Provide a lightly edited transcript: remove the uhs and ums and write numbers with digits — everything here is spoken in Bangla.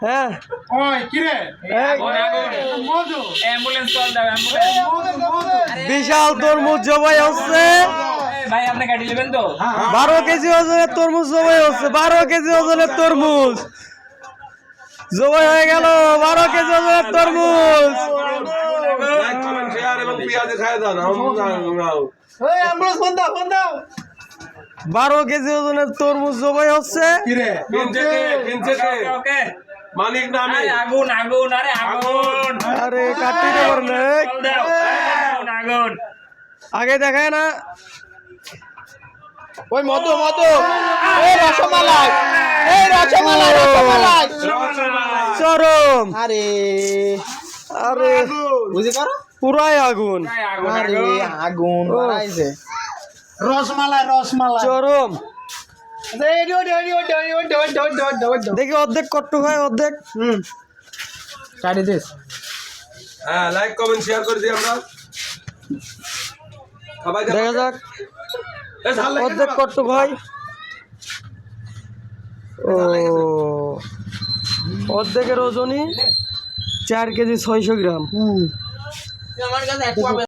হ্যাঁ ওই কি রে মধু অ্যাম্বুলেন্স কল দাও অ্যাম্বুলেন্স বিশাল তরমুজ জবাই হচ্ছে ভাই আপনি গাড়ি নেবেন তো 12 কেজি ওজনের তরমুজ জবাই হচ্ছে 12 কেজি ওজনের তরমুজ জবাই হয়ে গেল 12 কেজি ওজনের তরমুজ লাইক কমেন্ট শেয়ার এবং পেঁয়াজ খায় দাও ওই অ্যাম্বুলেন্স ফোন দাও 12 কেজি ওজনের তরমুজ জবাই হচ্ছে কি রে কিনছে কে ওকে মানিক নামে আরে আগুন আগুন আরে আগুন আরে কাটিতে পারলে কল দাও আগুন আগুন আগে দেখায় না ওই মধু এই রসমালাই রসমালাই চরম আরে আরে বুঝি করো পুরাই আগুন আগুন আরে আগুন আগুন বাড়াইছে রসমালাই চরম রেডি দেখি অর্ধেক কট্টু হয় অর্ধেক কাটি দিস হ্যাঁ লাইক কমেন্ট শেয়ার করে দিই আমরা সবাই দেখা যাক এ ঝাল লাগে অর্ধেক কট্টু হয় ও অর্ধেকের ওজনই 4 কেজি 600 গ্রাম